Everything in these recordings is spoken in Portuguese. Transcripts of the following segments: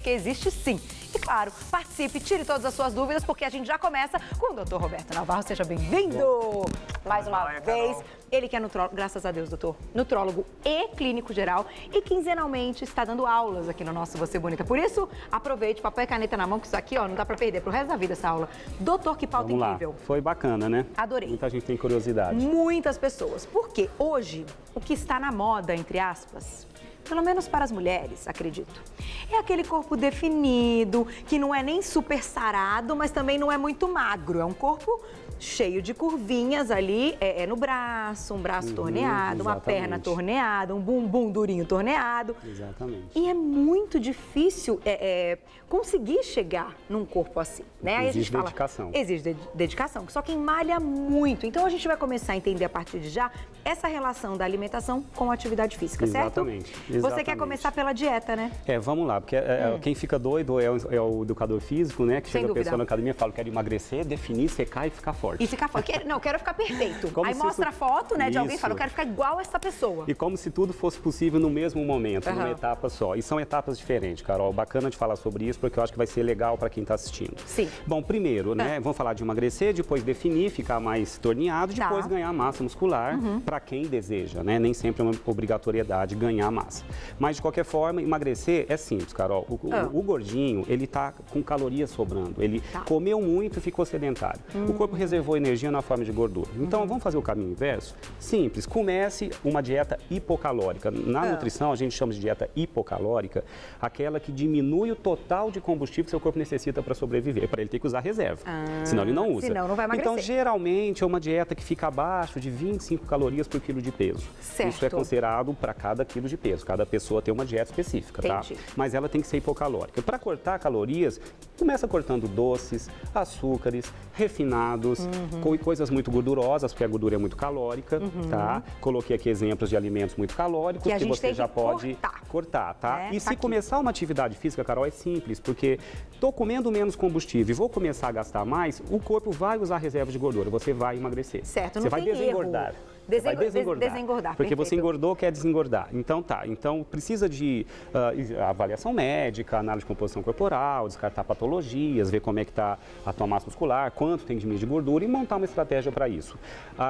que existe sim. E claro, participe, tire todas as suas dúvidas, porque a gente já começa com o Dr. Roberto Navarro. Seja bem-vindo mais uma vez. Ele que é nutrólogo, graças a Deus, doutor, nutrólogo e clínico geral e quinzenalmente está dando aulas aqui no nosso Você Bonita. Por isso, aproveite, papel e caneta na mão, que isso aqui, ó, não dá pra perder pro resto da vida essa aula. Doutor, que pauta incrível. Foi bacana, né? Adorei. Muita gente tem curiosidade. Muitas pessoas. Porque hoje, o que está na moda, entre aspas, pelo menos para as mulheres, acredito, é aquele corpo definido, que não é nem super sarado, mas também não é muito magro. É um corpo cheio de curvinhas ali, no braço, um braço torneado, uma perna torneada, um bumbum durinho torneado. Exatamente. E é muito difícil conseguir chegar num corpo assim, né? Aí a gente fala, dedicação. Exige dedicação, só quem malha muito. Então a gente vai começar a entender a partir de já essa relação da alimentação com a atividade física, certo? Exatamente. Você quer começar pela dieta, né? Vamos lá, porque quem fica doido é o educador físico, né? Que chega a pessoa na academia e fala, quero emagrecer, definir, secar e ficar forte. E ficar forte. Não, quero ficar perfeito. Como aí mostra a foto, né, de alguém e fala, eu quero ficar igual essa pessoa. E como se tudo fosse possível no mesmo momento, numa etapa só. E são etapas diferentes, Carol. Bacana de falar sobre isso, porque eu acho que vai ser legal para quem está assistindo. Sim. Bom, primeiro, né, vamos falar de emagrecer, depois definir, ficar mais torneado, depois ganhar massa muscular, para quem deseja, né? Nem sempre é uma obrigatoriedade ganhar massa. Mas, de qualquer forma, emagrecer é simples, Carol. O gordinho, ele tá com calorias sobrando. Ele comeu muito e ficou sedentário. O corpo reservou energia na forma de gordura. Então, vamos fazer o caminho inverso? Simples. Comece uma dieta hipocalórica. Na nutrição, a gente chama de dieta hipocalórica aquela que diminui o total de combustível que seu corpo necessita para sobreviver, para ele ter que usar reserva. Senão ele não usa. Senão não vai emagrecer. Então, geralmente, é uma dieta que fica abaixo de 25 calorias por quilo de peso. Certo. Isso é considerado para cada quilo de peso. Cada pessoa tem uma dieta específica, tá? Mas ela tem que ser hipocalórica. Para cortar calorias, começa cortando doces, açúcares, refinados, coisas muito gordurosas, porque a gordura é muito calórica, tá? Coloquei aqui exemplos de alimentos muito calóricos que você já pode cortar, tá? E se começar uma atividade física, Carol, é simples, porque tô comendo menos combustível e vou começar a gastar mais, o corpo vai usar reserva de gordura, você vai emagrecer. Certo, não você vai desengordar. Vai desengordar. Porque você engordou, quer desengordar. Então então precisa de avaliação médica, análise de composição corporal, descartar patologias, ver como é que está a tua massa muscular, quanto tem de gordura e montar uma estratégia para isso.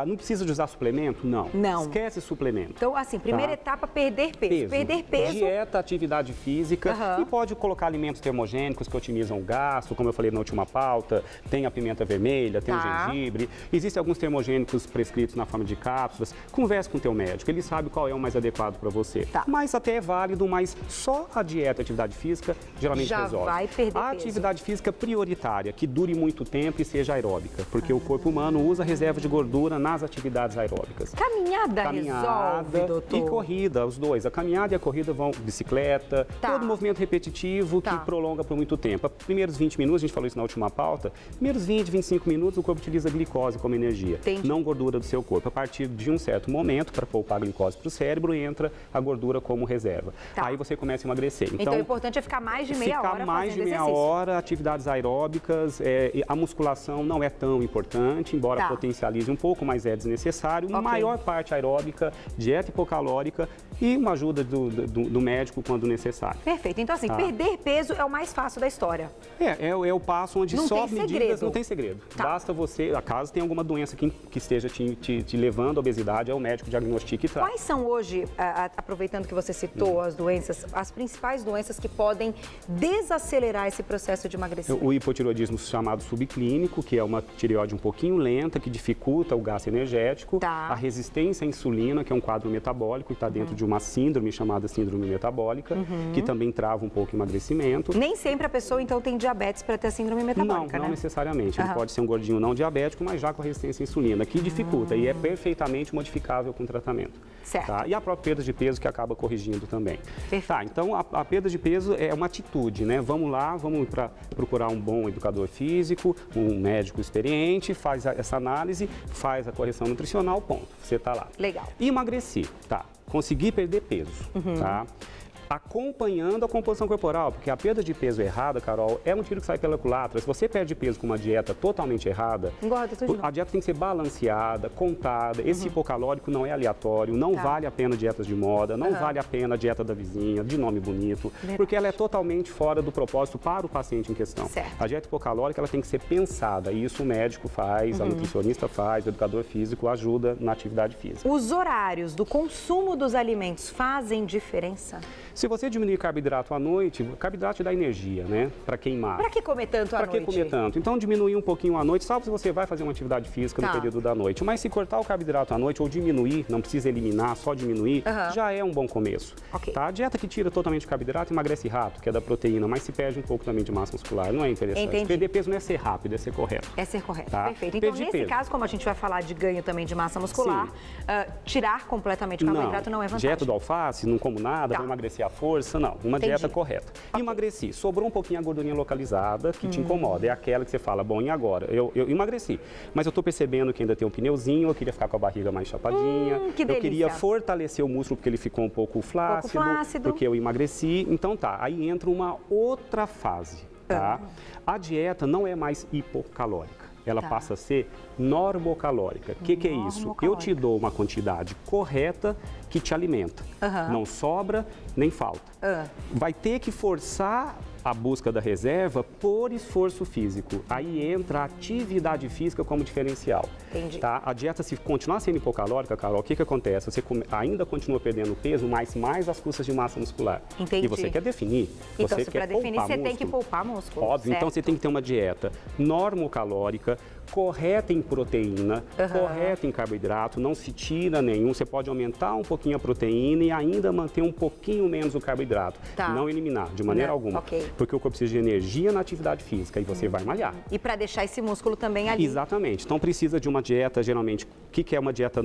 Não precisa de usar suplemento? Não. Esquece suplemento. Então, assim, primeira etapa, perder peso. Perder peso. Dieta, atividade física e pode colocar alimentos termogênicos que otimizam o gasto, como eu falei na última pauta, tem a pimenta vermelha, tem o gengibre. Existem alguns termogênicos prescritos na forma de cápsulas. Converse com o teu médico, ele sabe qual é o mais adequado para você. Mas até é válido, mas só a dieta e a atividade física geralmente resolve. Vai perder a atividade física prioritária, que dure muito tempo e seja aeróbica, porque o corpo humano usa reserva de gordura nas atividades aeróbicas. Caminhada resolve, doutor? E corrida, os dois. A caminhada e a corrida vão bicicleta, todo movimento repetitivo que prolonga por muito tempo. Primeiros 20 minutos, a gente falou isso na última pauta, primeiros 20, 25 minutos o corpo utiliza glicose como energia, não gordura do seu corpo. A partir de um certo momento, para poupar a glicose para o cérebro, entra a gordura como reserva. Aí você começa a emagrecer. Então o importante é ficar mais de meia hora fazendo exercício. Ficar mais de meia hora, atividades aeróbicas, a musculação não é tão importante, embora potencialize um pouco, mas é desnecessário. Maior parte aeróbica, dieta hipocalórica e uma ajuda do médico quando necessário. Perfeito. Então, assim, perder peso é o mais fácil da história. É o passo onde não só tem medidas segredo. não tem segredo. Basta você, caso tenha alguma doença que esteja te levando à obesidade, é o médico diagnostica e trata. Quais são hoje, aproveitando que você citou as doenças, as principais doenças que podem desacelerar esse processo de emagrecimento? O hipotireoidismo chamado subclínico, que é uma tireoide um pouquinho lenta, que dificulta o gasto energético. A resistência à insulina, que é um quadro metabólico e está dentro de uma síndrome chamada síndrome metabólica, que também trava um pouco o emagrecimento. Nem sempre a pessoa, então, tem diabetes para ter síndrome metabólica, não necessariamente. Ele pode ser um gordinho não diabético, mas já com resistência à insulina, que dificulta e é perfeitamente modificável com tratamento. Certo. E a própria perda de peso que acaba corrigindo também. Perfeito. Então a perda de peso é uma atitude, né? Vamos lá, vamos procurar um bom educador físico, um médico experiente, faz essa análise, faz a correção nutricional, ponto. Você está lá. Legal. E emagrecer, Conseguir perder peso, acompanhando a composição corporal, porque a perda de peso errada, Carol, é um tiro que sai pela culatra. Se você perde peso com uma dieta totalmente errada, engorda tudo de novo. A dieta tem que ser balanceada, contada. Esse hipocalórico não é aleatório, não vale a pena dietas de moda, não vale a pena a dieta da vizinha, de nome bonito, porque ela é totalmente fora do propósito para o paciente em questão. Certo. A dieta hipocalórica ela tem que ser pensada, e isso o médico faz, a nutricionista faz, o educador físico ajuda na atividade física. Os horários do consumo dos alimentos fazem diferença? Se você diminuir carboidrato à noite, carboidrato dá energia, né? Para queimar. Para que comer tanto à noite? Para que comer tanto? Então, diminuir um pouquinho à noite, salvo se você vai fazer uma atividade física no período da noite. Mas se cortar o carboidrato à noite ou diminuir, não precisa eliminar, só diminuir, já é um bom começo. Tá? A dieta que tira totalmente o carboidrato emagrece rápido, que é da proteína, mas se perde um pouco também de massa muscular. Não é interessante. Entendi. Perder peso não é ser rápido, é ser correto. É ser correto, tá? Perfeito. Então, nesse caso, como a gente vai falar de ganho também de massa muscular, tirar completamente o carboidrato não é vantagem. Dieta do alface, não como nada, vou emagrecer à força, não. Uma dieta correta. Emagreci, sobrou um pouquinho a gordurinha localizada que te incomoda. É aquela que você fala, bom, e agora? Eu emagreci, mas eu estou percebendo que ainda tem um pneuzinho, eu queria ficar com a barriga mais chapadinha, que delícia. Eu queria fortalecer o músculo porque ele ficou um pouco flácido, porque eu emagreci. Então tá, aí entra uma outra fase, tá? A dieta não é mais hipocalórica. Ela passa a ser normocalórica. O que é isso? Eu te dou uma quantidade correta que te alimenta. Não sobra nem falta. Vai ter que forçar a busca da reserva por esforço físico. Aí entra a atividade física como diferencial. Entendi. Tá? A dieta, se continuar sendo hipocalórica, Carol, o que acontece? Você ainda continua perdendo peso, mas mais as custas de massa muscular. Entendi. E você quer definir. Então, você quer definir, você músculo. tem que poupar músculo. Óbvio. Certo. Então, você tem que ter uma dieta normocalórica, correta em proteína, correta em carboidrato, não se tira nenhum. Você pode aumentar um pouquinho a proteína e ainda manter um pouquinho menos o carboidrato. Não eliminar, de maneira alguma. Porque o corpo precisa de energia na atividade física e você vai malhar. E para deixar esse músculo também ali. Exatamente. Então precisa de uma dieta, geralmente, o que é uma dieta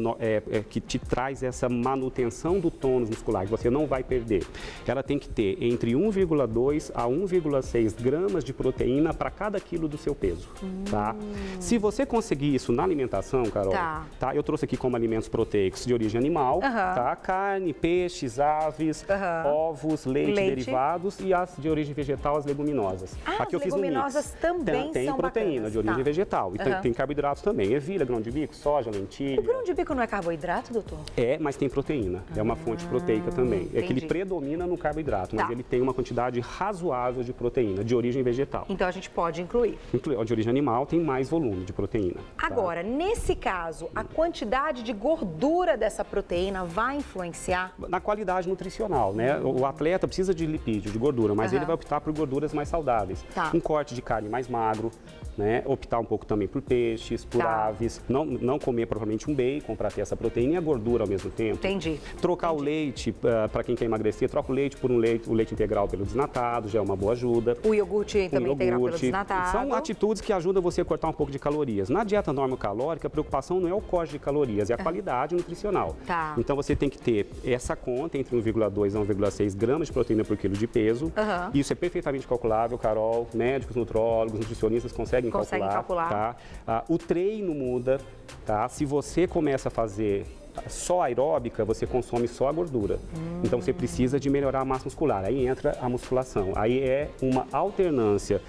que te traz essa manutenção do tônus muscular, que você não vai perder? Ela tem que ter entre 1,2 a 1,6 gramas de proteína para cada quilo do seu peso. Tá? Se você conseguir isso na alimentação, Carol, tá? Eu trouxe aqui como alimentos proteicos de origem animal, tá? Carne, peixes, aves, ovos, leite, derivados e as de origem vegetal, as leguminosas. Aqui eu fiz um mix. As leguminosas também tem são proteína bacanas. De origem vegetal. E tem carboidratos também. Ervilha, grão de bico, soja, lentilha. O grão de bico não é carboidrato, doutor? É, mas tem proteína. É uma fonte proteica também. É que ele predomina no carboidrato, mas ele tem uma quantidade razoável de proteína, de origem vegetal. Então a gente pode incluir. De origem animal tem mais volume de proteína. Agora, nesse caso, a quantidade de gordura dessa proteína vai influenciar? Na qualidade nutricional, né? O atleta precisa de lipídio, de gordura, mas ele vai optar por gorduras mais saudáveis. Um corte de carne mais magro, né? Optar um pouco também por peixes, por aves. Não comer provavelmente um bacon para ter essa proteína e a gordura ao mesmo tempo. Entendi. Trocar o leite, para quem quer emagrecer, troca o leite por o leite integral pelo desnatado, já é uma boa ajuda. O iogurte também integral pelo desnatado. São atitudes que ajudam você a cortar um pouco de calorias. Na dieta normocalórica, a preocupação não é o corte de calorias, é a qualidade nutricional. Então você tem que ter essa conta entre 1,2 a 1,6 gramas de proteína por quilo de peso. Isso é perfeitamente calculável, Carol. Médicos, nutrólogos, nutricionistas conseguem calcular. Tá? O treino muda. Tá? Se você começa a fazer só aeróbica, você consome só a gordura. Então você precisa de melhorar a massa muscular. Aí entra a musculação. Aí é uma alternância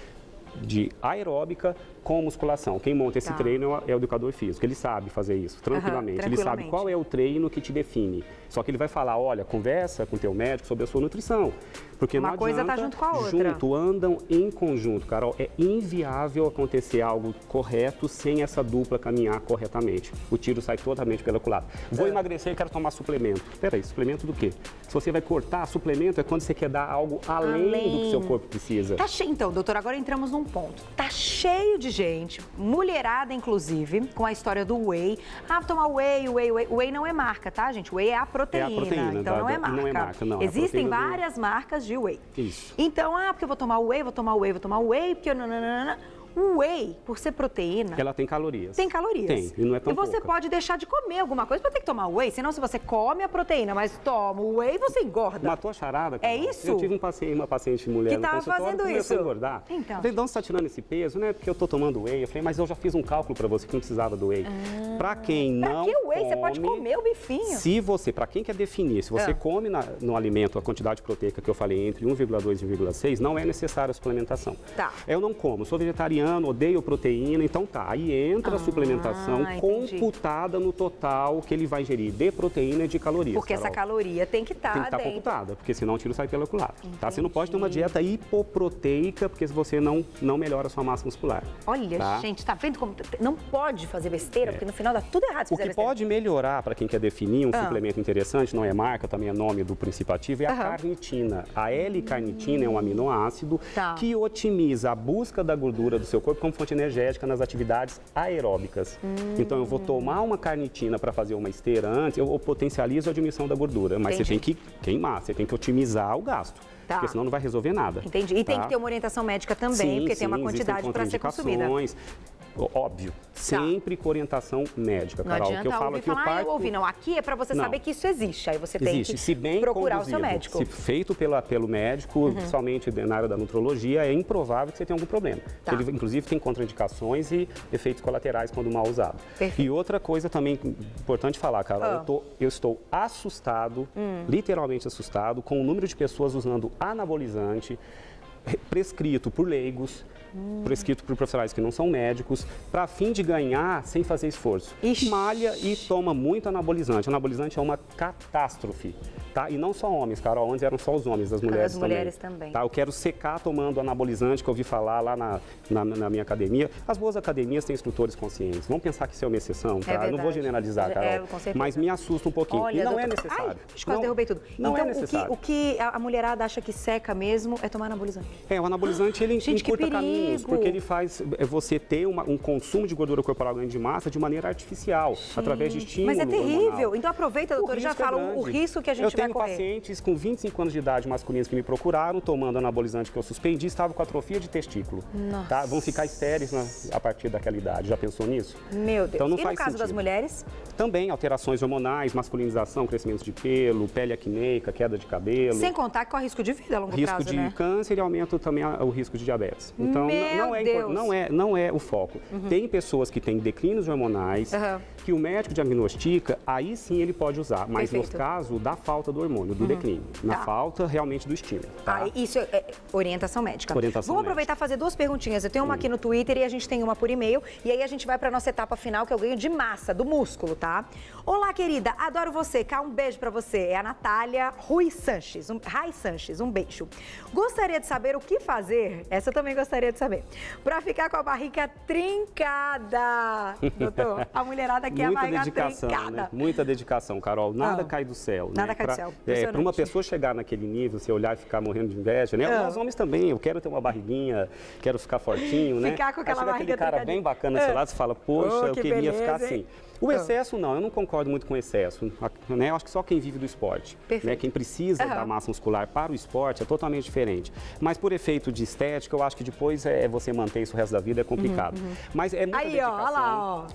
de aeróbica com musculação. Quem monta esse treino é o educador físico. Ele sabe fazer isso tranquilamente. Ele sabe qual é o treino que te define. Só que ele vai falar, olha, conversa com o teu médico sobre a sua nutrição. Porque uma coisa está junto com a outra. Andam em conjunto, Carol. É inviável acontecer algo correto sem essa dupla caminhar corretamente. O tiro sai totalmente pela culatra. Vou emagrecer e quero tomar suplemento. Peraí, suplemento do quê? Se você vai cortar, suplemento é quando você quer dar algo além do que seu corpo precisa. Tá cheio, então, doutor, agora entramos num ponto. Tá cheio de gente, mulherada inclusive, com a história do whey. Vou tomar whey. Whey não é marca, tá, gente? Whey é a proteína. Então não é marca. Não é marca, não. Existem várias marcas de whey. Isso. Então, porque eu vou tomar whey, porque eu... O whey, por ser proteína... Ela tem calorias. Tem calorias. Tem, e não é tão pouca. E você pode deixar de comer alguma coisa para ter que tomar whey, senão se você come a proteína, mas toma o whey, você engorda. Matou a charada? É isso? Eu tive uma paciente mulher que tava fazendo começou isso. a engordar. Então. Eu falei, de onde você está tirando esse peso, né? Porque eu tô tomando whey. Eu falei, mas eu já fiz um cálculo para você que não precisava do whey. Para quem não que whey? come, Você pode comer o bifinho. Se você, para quem quer definir, se você come no alimento a quantidade proteica que eu falei entre 1,2 e 1,6, não é necessária a suplementação. Tá. Eu não como, sou vegetariano, odeio proteína, então tá. Aí entra a suplementação computada no total que ele vai ingerir de proteína e de calorias. Porque essa caloria tem que estar tem que estar computada, porque senão o tiro sai pela culatra. Tá? Você não pode ter uma dieta hipoproteica, porque você não melhora a sua massa muscular. Olha, gente, tá vendo como não pode fazer besteira, porque no final dá tudo errado se O fizer que besteira. pode melhorar para quem quer definir um suplemento interessante, não é marca, também é nome do princípio ativo, é a carnitina. A L-carnitina é um aminoácido que otimiza a busca da gordura do seu corpo como fonte energética nas atividades aeróbicas. Então eu vou tomar uma carnitina para fazer uma esteira antes, eu potencializo a diminuição da gordura, mas você tem que queimar, você tem que otimizar o gasto. Porque senão não vai resolver nada. Entendi. E tem que ter uma orientação médica também, porque tem uma quantidade para ser consumida. Óbvio, sempre com orientação médica, Carol. Não adianta que eu falo ouvir que falar, eu ouvi. Não, aqui é para você saber que isso existe. Aí você tem que procurar o seu médico. Se feito pelo médico, principalmente na área da nutrologia, é improvável que você tenha algum problema. Ele, inclusive, tem contraindicações e efeitos colaterais quando mal usado. Perfeito. E outra coisa também importante falar, Carol, eu estou assustado, literalmente assustado, com o número de pessoas usando anabolizante prescrito por leigos, prescrito por profissionais que não são médicos, para fim de ganhar sem fazer esforço. Malha e toma muito anabolizante. Anabolizante é uma catástrofe. Tá? E não só homens, Carol, antes eram só os homens, as mulheres também. Tá? Eu quero secar tomando anabolizante, que eu ouvi falar lá na minha academia. As boas academias têm instrutores conscientes. Vamos pensar que isso é uma exceção, tá? Eu não vou generalizar, Carol, mas me assusta um pouquinho. Olha, e não doutor... é necessário. Quase derrubei tudo. Não então, é necessário. O que a mulherada acha que seca mesmo é tomar anabolizante. O anabolizante, ele encurta caminhos, porque ele faz você ter um consumo de gordura corporal ganho de massa de maneira artificial, através de estímulo hormonal. Mas é terrível. Hormonal. Então aproveita, doutor, e já fala o risco que a gente vai correr. Eu tenho pacientes com 25 anos de idade masculinos que me procuraram, tomando anabolizante que eu suspendi, estavam com atrofia de testículo. Tá? Vão ficar estéreis a partir daquela idade. Já pensou nisso? Meu Deus. Então, não e faz no caso sentido. das mulheres? Também alterações hormonais, masculinização, crescimento de pelo, pele acneica, queda de cabelo. Sem contar que corre risco de vida a longo prazo, Risco de câncer e aumenta também o risco de diabetes. Então, não é o foco. Tem pessoas que têm declínios hormonais, que o médico diagnostica, aí sim ele pode usar, mas no caso da falta do hormônio, do declínio, na falta realmente do estímulo. Tá? Isso é orientação médica. Orientação Vamos aproveitar e fazer duas perguntinhas. Eu tenho uma aqui no Twitter e a gente tem uma por e-mail. E aí a gente vai para nossa etapa final, que é o ganho de massa, do músculo, tá? Olá, querida, adoro você. Cá, um beijo para você. É a Natália Rui Sanches. Rai Sanches, um beijo. Gostaria de saber o que fazer, essa eu também gostaria de saber, para ficar com a barriga trincada. Doutor, a mulherada quer a barriga trincada. Né? Muita dedicação, Carol. Nada cai do céu. Nada cai do céu. Para uma pessoa chegar naquele nível, você olhar e ficar morrendo de inveja, né? Nós homens também, eu quero ter uma barriguinha, quero ficar fortinho, né? Ficar com aquela barriga aquele cara bem bacana do seu lado, você fala, poxa, eu queria ficar assim. O excesso, não, eu não concordo muito com o excesso. Né? Eu acho que só quem vive do esporte, né? Quem precisa da massa muscular para o esporte é totalmente diferente. Mas por efeito de estética, eu acho que depois você manter isso o resto da vida é complicado. Mas é muita dedicação. Olha lá,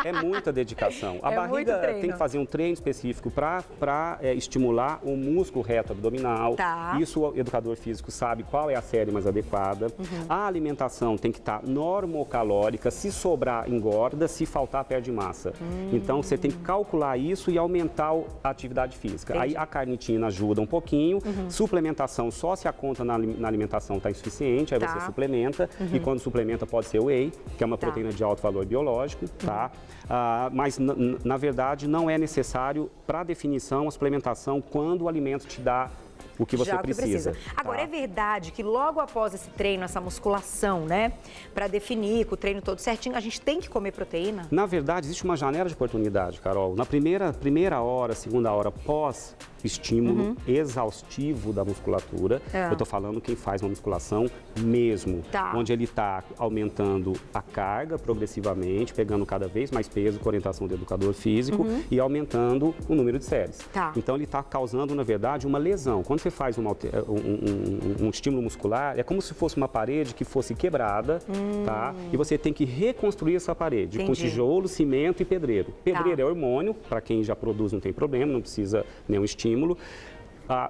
É muita dedicação. A barriga tem que fazer um treino específico para estimular o músculo reto abdominal. Isso o educador físico sabe qual é a série mais adequada. A alimentação tem que estar normocalórica. Se sobrar, engorda. Se faltar, perde massa. Então, você tem que calcular isso e aumentar a atividade física. Aí a carnitina ajuda um pouquinho. Suplementação, só se a conta na alimentação está insuficiente, aí você suplementa. E quando suplementa, pode ser o whey, que é uma proteína de alto valor biológico. Tá? Mas, na verdade, não é necessário, para definição, a suplementação quando o alimento te dá o que você precisa. Agora, é verdade que logo após esse treino, essa musculação, né, para definir com o treino todo certinho, a gente tem que comer proteína? Na verdade, existe uma janela de oportunidade, Carol. Na primeira hora, segunda hora pós estímulo exaustivo da musculatura, eu estou falando quem faz uma musculação mesmo, onde ele está aumentando a carga progressivamente, pegando cada vez mais peso com orientação do educador físico e aumentando o número de séries. Então, ele está causando, na verdade, uma lesão. Quando você você faz um estímulo muscular, é como se fosse uma parede que fosse quebrada, tá? E você tem que reconstruir essa parede com tijolo, cimento e pedreiro. Pedreiro é hormônio, para quem já produz não tem problema, não precisa nenhum estímulo.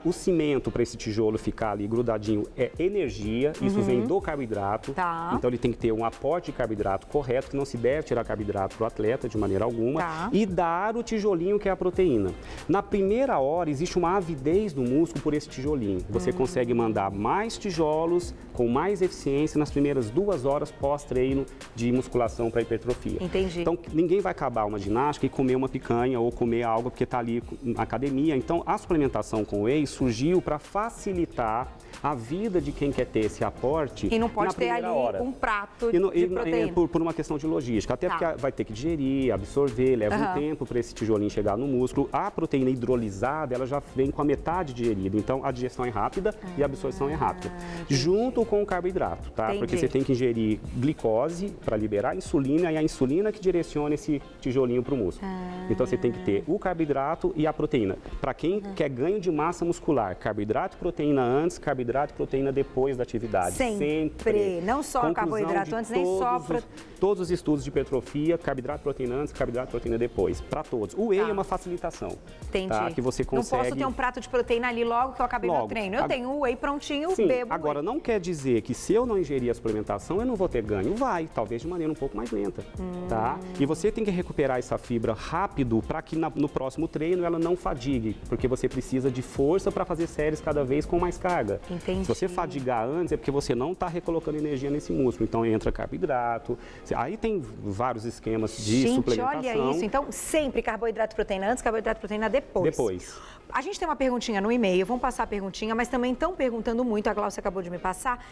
O cimento para esse tijolo ficar ali grudadinho é energia, isso vem do carboidrato, então ele tem que ter um aporte de carboidrato correto, que não se deve tirar carboidrato para o atleta de maneira alguma, e dar o tijolinho que é a proteína. Na primeira hora existe uma avidez do músculo por esse tijolinho, você consegue mandar mais tijolos com mais eficiência nas primeiras 2 horas pós-treino de musculação para hipertrofia. Entendi. Então ninguém vai acabar uma ginástica e comer uma picanha ou comer algo porque está ali na academia, então a suplementação com whey surgiu para facilitar a vida de quem quer ter esse aporte. E não pode ter ali um prato de proteína. Por uma questão de logística, até porque vai ter que digerir, absorver, leva um tempo para esse tijolinho chegar no músculo. A proteína hidrolisada, ela já vem com a metade digerida, então a digestão é rápida e a absorção é rápida. Junto com o carboidrato, tá? Porque você tem que ingerir glicose para liberar a insulina e a insulina que direciona esse tijolinho para o músculo. Então você tem que ter o carboidrato e a proteína. Para quem quer ganho de massa muscular, carboidrato e proteína antes, carboidrato e proteína depois da atividade. Sempre. Não só carboidrato antes, nem só... Todos os estudos de hipertrofia, carboidrato e proteína antes, carboidrato e proteína depois. Para todos. O whey é uma facilitação. Entendi. Tá? Que você consegue... Não posso ter um prato de proteína ali logo que eu acabei meu treino. Eu tenho o whey prontinho, bebo Agora, não quer dizer que se eu não ingerir a suplementação, eu não vou ter ganho. Vai, talvez de maneira um pouco mais lenta. Tá? E você tem que recuperar essa fibra rápido para que no próximo treino ela não fadigue. Porque você precisa de força para fazer séries cada vez com mais carga. Entendi. Se você fadigar antes, é porque você não está recolocando energia nesse músculo. Então, entra carboidrato. Aí tem vários esquemas de suplementação. Gente, olha isso. Então, sempre carboidrato e proteína antes, carboidrato e proteína depois. A gente tem uma perguntinha no e-mail, vamos passar a perguntinha, mas também estão perguntando muito, a Glaucia acabou de me passar,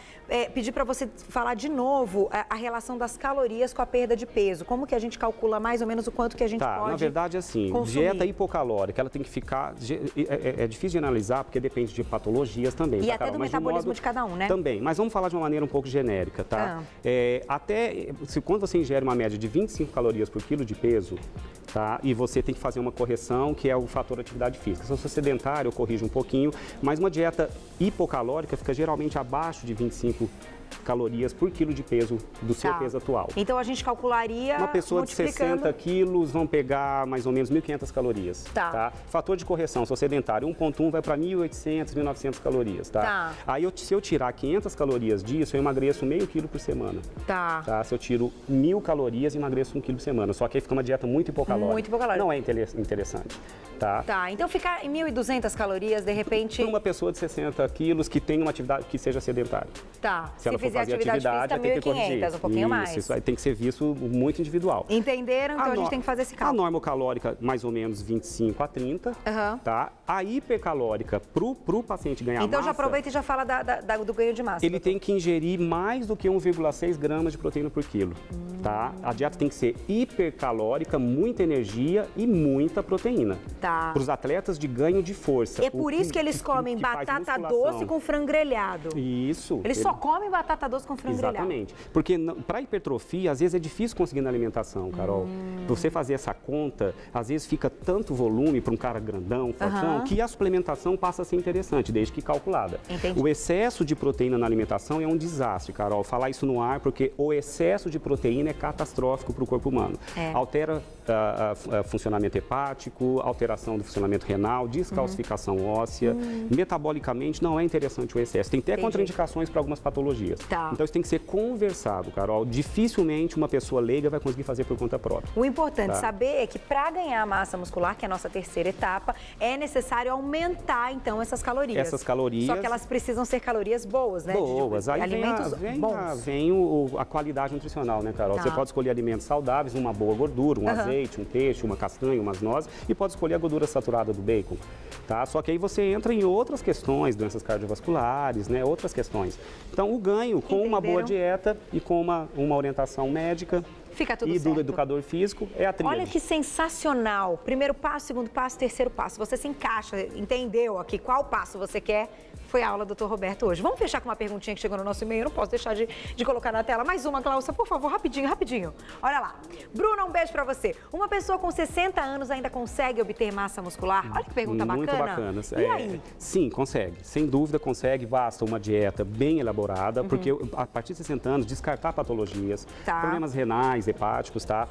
pedir para você falar de novo a relação das calorias com a perda de peso. Como que a gente calcula mais ou menos o quanto que a gente pode na verdade, assim, consumir? Dieta hipocalórica, ela tem que ficar... É difícil de analisar, porque depende de patologias também. E até do metabolismo de cada um, né? Também, mas vamos falar de uma maneira um pouco genérica, tá? Quando você ingere uma média de 25 calorias por quilo de peso, tá? E você tem que fazer uma correção, que é o fator atividade física. Se eu sou sedentário, eu corrijo um pouquinho, mas uma dieta hipocalórica fica geralmente abaixo de 25 calorias por quilo de peso do seu peso atual. Então a gente calcularia uma pessoa de 60 quilos vão pegar mais ou menos 1.500 calorias. Tá? Fator de correção, sou sedentário, 1.1 vai para 1.800, 1.900 calorias. Tá? Aí se eu tirar 500 calorias disso, eu emagreço meio quilo por semana. Tá? Se eu tiro 1.000 calorias, emagreço 1 quilo por semana. Só que aí fica uma dieta muito hipocalórica. Muito hipocalórica. Não é interessante. Tá? Então ficar em 1.200 calorias, de repente... Para uma pessoa de 60 quilos que tem uma atividade que seja sedentária. Se ela for fazer atividade física, 1.500, um pouquinho mais. Isso aí tem que ser visto muito individual. Entenderam? Então a gente tem que fazer esse cálculo. A norma calórica, mais ou menos 25 a 30, tá? A hipercalórica, pro paciente ganhar massa... Então já aproveita e já fala do ganho de massa. Ele tem que ingerir mais do que 1,6 gramas de proteína por quilo, tá? A dieta tem que ser hipercalórica, muita energia e muita proteína. Para os atletas de ganho de força. É por isso que eles comem batata doce com frango grelhado. Isso. Eles só comem batata doce com frango grelhado. Exatamente. Porque para hipertrofia, às vezes é difícil conseguir na alimentação, Carol. Você fazer essa conta, às vezes fica tanto volume para um cara grandão, fortão, que a suplementação passa a ser interessante, desde que calculada. Entendi. O excesso de proteína na alimentação é um desastre, Carol. Falar isso no ar, porque o excesso de proteína é catastrófico para o corpo humano. Altera funcionamento hepático, alteração do funcionamento renal, descalcificação óssea. Metabolicamente não é interessante o excesso. Tem até contraindicações para algumas patologias. Então isso tem que ser conversado, Carol. Dificilmente uma pessoa leiga vai conseguir fazer por conta própria. O importante saber é que para ganhar massa muscular, que é a nossa terceira etapa, é necessário aumentar então essas calorias. Essas calorias... Só que elas precisam ser calorias boas, né? Boas. Aí alimentos bons. Vem a qualidade nutricional, né, Carol? Você pode escolher alimentos saudáveis, uma boa gordura, um azeite, um peixe, uma castanha, umas nozes, e pode escolher a gordura saturada do bacon, tá? Só que aí você entra em outras questões, doenças cardiovasculares, né? Outras questões. Então, o ganho com uma boa dieta e com uma orientação médica fica tudo e certo. Do educador físico é a tríade. Olha que sensacional. Primeiro passo, segundo passo, terceiro passo. Você se encaixa, entendeu aqui qual passo você quer. foi a aula do Dr. Roberto hoje. Vamos fechar com uma perguntinha que chegou no nosso e-mail, eu não posso deixar de colocar na tela. Mais uma, Glaucia, por favor, rapidinho, rapidinho. Olha lá. Bruna, um beijo pra você. Uma pessoa com 60 anos ainda consegue obter massa muscular? Olha que pergunta Muito bacana. E aí? Sim, consegue. Sem dúvida consegue. Basta uma dieta bem elaborada, porque a partir de 60 anos, descartar patologias, problemas renais, hepáticos, tá?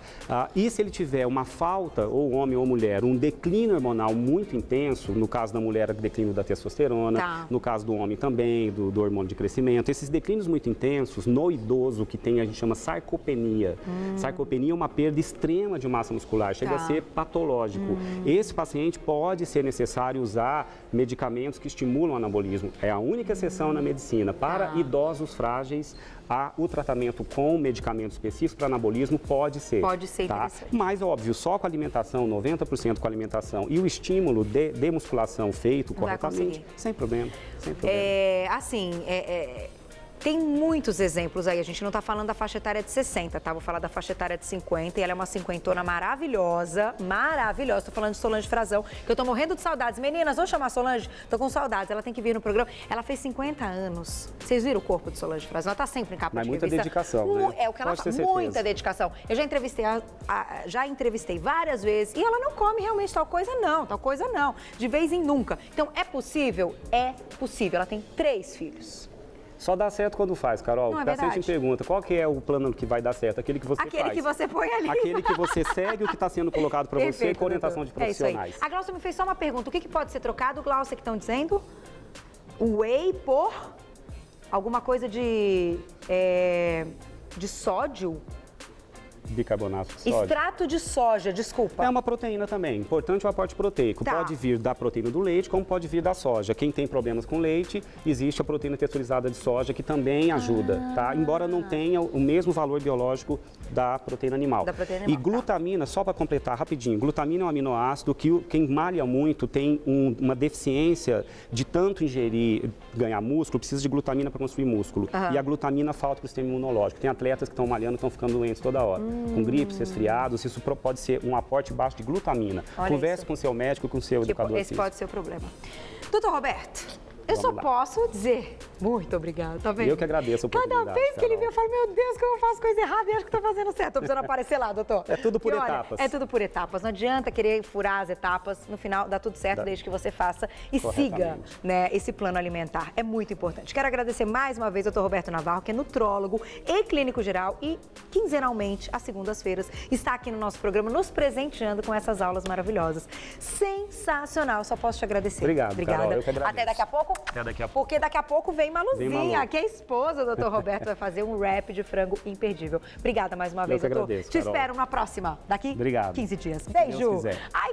E se ele tiver uma falta, ou homem ou mulher, um declínio hormonal muito intenso, no caso da mulher, declínio da testosterona, no caso do homem também, do hormônio de crescimento, esses declínios muito intensos, no idoso, que tem, a gente chama sarcopenia. Sarcopenia é uma perda extrema de massa muscular, chega a ser patológico. Esse paciente pode ser necessário usar medicamentos que estimulam o anabolismo. É a única exceção na medicina. Para idosos frágeis, o tratamento com medicamento específico para anabolismo pode ser. Pode ser interessante. Mas, óbvio, só com alimentação, 90% com alimentação e o estímulo de musculação feito corretamente, sem problema. Tem muitos exemplos aí, a gente não está falando da faixa etária de 60, tá? Vou falar da faixa etária de 50 e ela é uma cinquentona maravilhosa, maravilhosa. Estou falando de Solange Frazão, que eu estou morrendo de saudades. Meninas, vamos chamar a Solange? Estou com saudades, ela tem que vir no programa. Ela fez 50 anos. Vocês viram o corpo de Solange Frazão? Ela está sempre em capa de revista. Muita dedicação, né? É o que ela faz, muita dedicação. Eu já entrevistei várias vezes e ela não come realmente tal coisa não, de vez em nunca. Então, é possível? É possível. Ela tem 3 filhos. Só dá certo quando faz, Carol. Não é o paciente me pergunta, qual que é o plano que vai dar certo? Aquele que você faz. Aquele que você põe ali. Aquele que você segue o que está sendo colocado para você com orientação de profissionais. É isso aí. A Glaucia me fez só uma pergunta. O que pode ser trocado, Glaucia, que estão dizendo? Whey por alguma coisa de sódio? Bicarbonato de sódio. Extrato de soja, desculpa. É uma proteína também. Importante o aporte proteico. Pode vir da proteína do leite, como pode vir da soja. Quem tem problemas com leite, existe a proteína texturizada de soja, que também ajuda, tá? Embora não tenha o mesmo valor biológico da proteína animal. E glutamina, só para completar rapidinho, glutamina é um aminoácido que quem malha muito tem uma deficiência de tanto ingerir, ganhar músculo, precisa de glutamina para construir músculo. E a glutamina falta para o sistema imunológico. Tem atletas que estão malhando, estão ficando doentes toda hora. Com gripes, resfriados, isso pode ser um aporte baixo de glutamina. Converse com o seu médico, com o seu educador físico. Esse pode ser o problema. Doutor Roberto, eu só posso dizer muito obrigada, tá vendo? Eu que agradeço a oportunidade. Cada vez que ele vem, eu falo, meu Deus, como eu faço coisa errada e acho que estou fazendo certo. Estou precisando aparecer lá, doutor. É tudo por etapas. É tudo por etapas. Não adianta querer furar as etapas. No final, dá tudo certo desde que você faça e siga, né, esse plano alimentar. É muito importante. Quero agradecer mais uma vez ao doutor Roberto Navarro, que é nutrólogo e clínico geral e, quinzenalmente, às segundas-feiras, está aqui no nosso programa nos presenteando com essas aulas maravilhosas. Sensacional. Só posso te agradecer. Obrigado, Carol. Eu que agradeço. Até daqui a pouco? Até daqui a pouco. Porque daqui a pouco vem Maluzinha, que é a esposa do Dr. Roberto, vai fazer um wrap de frango imperdível. Obrigada mais uma vez, doutor. Agradeço, Te espero na próxima, daqui 15 dias. Beijo.